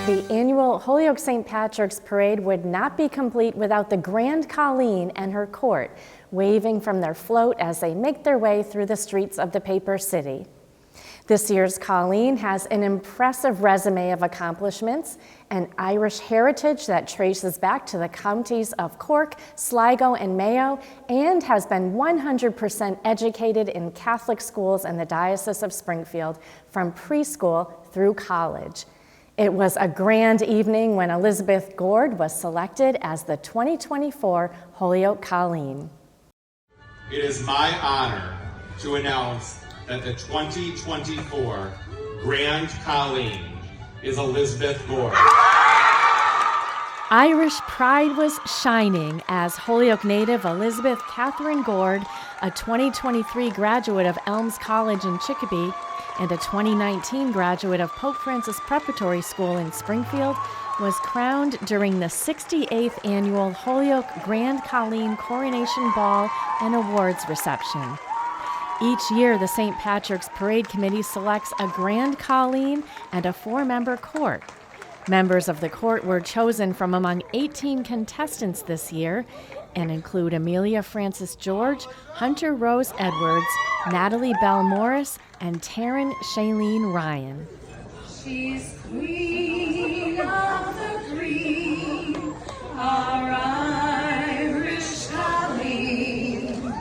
The annual Holyoke St. Patrick's Parade would not be complete without the Grand Colleen and her court waving from their float as they make their way through the streets of the Paper City. This year's Colleen has an impressive resume of accomplishments, an Irish heritage that traces back to the counties of Cork, Sligo, and Mayo, and has been 100% educated in Catholic schools in the Diocese of Springfield from preschool through college. It was a grand evening when Elizabeth Gord was selected as the 2024 Holyoke Colleen. It is my honor to announce that the 2024 Grand Colleen is Elizabeth Gord. Irish pride was shining as Holyoke native Elizabeth Catherine Gord, a 2023 graduate of Elms College in Chicopee and a 2019 graduate of Pope Francis Preparatory School in Springfield, was crowned during the 68th annual Holyoke Grand Colleen Coronation Ball and Awards reception. Each year, the St. Patrick's Parade Committee selects a Grand Colleen and a 4-member court. Members of the court were chosen from among 18 contestants this year and include Amelia Francis George, Hunter Rose Edwards, Natalie Bell Morris, and Taryn Shailene Ryan. She's queen of the green, our Irish Colleen,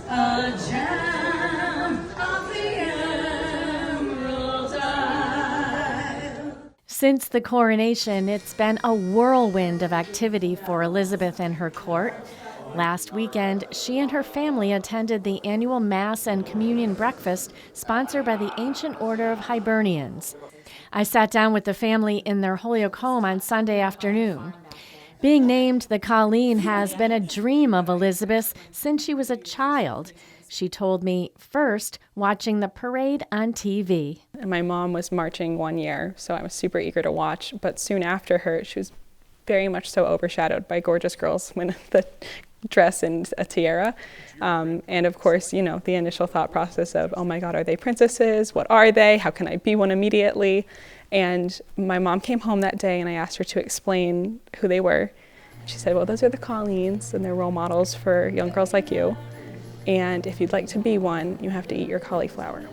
a gem of the Emerald Isle. Since the coronation, it's been a whirlwind of activity for Elizabeth and her court. Last weekend, she and her family attended the annual Mass and Communion breakfast sponsored by the Ancient Order of Hibernians. I sat down with the family in their Holyoke home on Sunday afternoon. Being named the Colleen has been a dream of Elizabeth's since she was a child. She told me first watching the parade on TV. And my mom was marching one year, so I was super eager to watch. But soon after her, she was very much so overshadowed by gorgeous girls when the dress and a tiara. And of course, you know, the initial thought process of, oh my God, are they princesses? What are they? How can I be one immediately? And my mom came home that day and I asked her to explain who they were. She said, well, those are the Colleens and they're role models for young girls like you. And if you'd like to be one, you have to eat your cauliflower.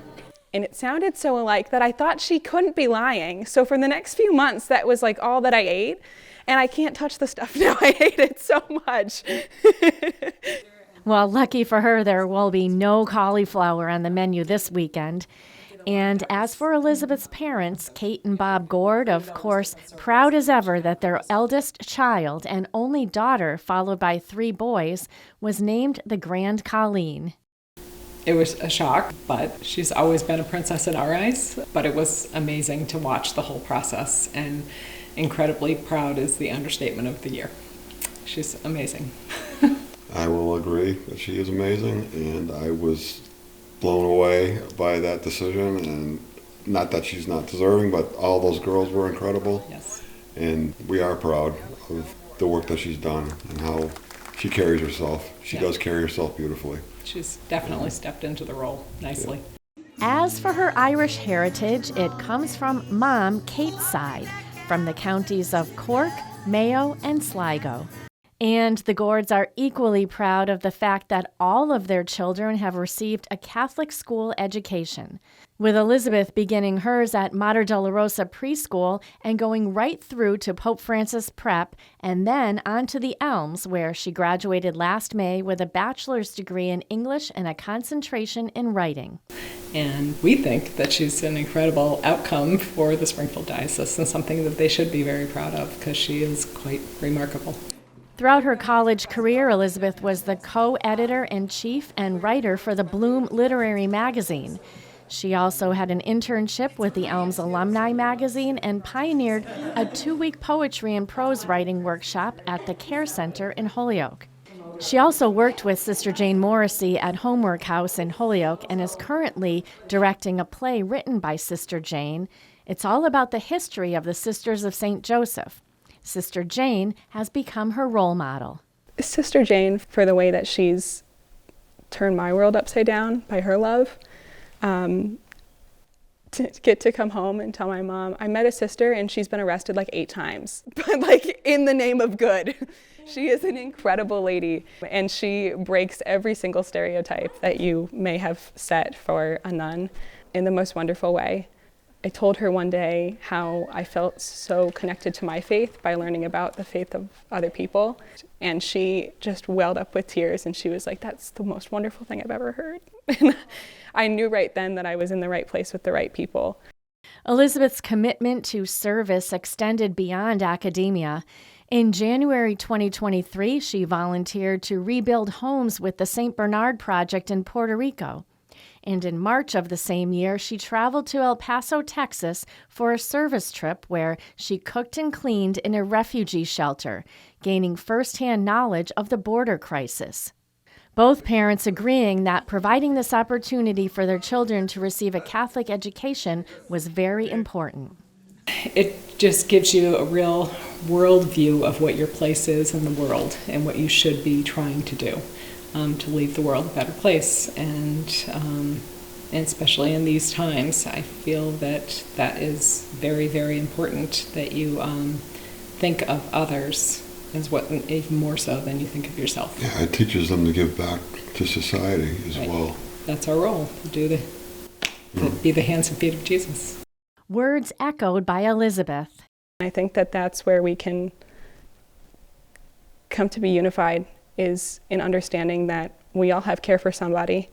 And it sounded so alike that I thought she couldn't be lying. So for the next few months, that was like all that I ate. And I can't touch the stuff now. I hate it so much. Well, lucky for her, there will be no cauliflower on the menu this weekend. And as for Elizabeth's parents, Kate and Bob Gord, of course, proud as ever that their eldest child and only daughter, followed by 3 boys, was named the Grand Colleen. It was a shock, but she's always been a princess in our eyes. But it was amazing to watch the whole process, and incredibly proud is the understatement of the year. She's amazing. I will agree that she is amazing, and I was blown away by that decision, and not that she's not deserving, but all those girls were incredible. Yes. And we are proud of the work that she's done and how she carries herself. She does carry herself beautifully. She's definitely stepped into the role nicely. As for her Irish heritage, it comes from Mom Kate's side, from the counties of Cork, Mayo, and Sligo. And the Gords are equally proud of the fact that all of their children have received a Catholic school education, with Elizabeth beginning hers at Mater Dolorosa Preschool and going right through to Pope Francis Prep and then on to the Elms, where she graduated last May with a bachelor's degree in English and a concentration in writing. And we think that she's an incredible outcome for the Springfield Diocese and something that they should be very proud of because she is quite remarkable. Throughout her college career, Elizabeth was the co-editor-in-chief and writer for the Bloom Literary Magazine. She also had an internship with the Elms Alumni Magazine and pioneered a 2-week poetry and prose writing workshop at the Care Center in Holyoke. She also worked with Sister Jane Morrissey at Homework House in Holyoke and is currently directing a play written by Sister Jane. It's all about the history of the Sisters of St. Joseph. Sister Jane has become her role model. Sister Jane, for the way that she's turned my world upside down by her love, to get to come home and tell my mom, I met a sister and she's been arrested like 8 times, but like in the name of good. She is an incredible lady, and she breaks every single stereotype that you may have set for a nun in the most wonderful way. I told her one day how I felt so connected to my faith by learning about the faith of other people, and she just welled up with tears, and she was like, that's the most wonderful thing I've ever heard. And I knew right then that I was in the right place with the right people. Elizabeth's commitment to service extended beyond academia. In January 2023, she volunteered to rebuild homes with the St. Bernard Project in Puerto Rico. And in March of the same year, she traveled to El Paso, Texas for a service trip where she cooked and cleaned in a refugee shelter, gaining firsthand knowledge of the border crisis. Both parents agreeing that providing this opportunity for their children to receive a Catholic education was very important. It just gives you a real worldview of what your place is in the world and what you should be trying to do to leave the world a better place. And especially in these times, I feel that that is very, very important, that you think of others as what, even more so than you think of yourself. Yeah, it teaches them to give back to society as well. That's our role, to be the hands and feet of Jesus. Words echoed by Elizabeth. I think that that's where we can come to be unified, is in understanding that we all have care for somebody.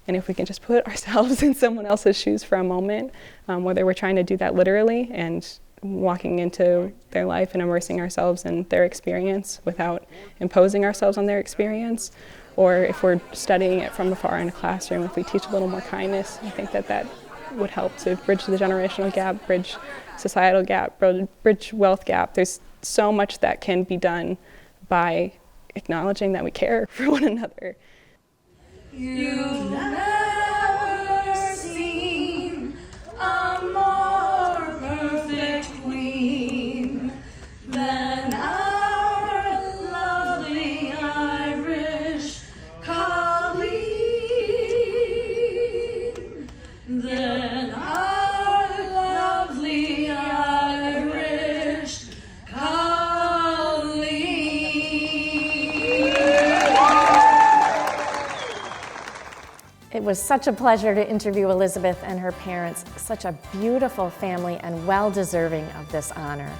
And if we can just put ourselves in someone else's shoes for a moment, whether we're trying to do that literally and walking into their life and immersing ourselves in their experience without imposing ourselves on their experience, or if we're studying it from afar in a classroom, if we teach a little more kindness, I think that that would help to bridge the generational gap, bridge societal gap, bridge wealth gap. There's so much that can be done by acknowledging that we care for one another. You've never seen a more perfect queen than our lovely Irish Colleen. Than our lovely Irish Colleen. It was such a pleasure to interview Elizabeth and her parents, such a beautiful family and well-deserving of this honor.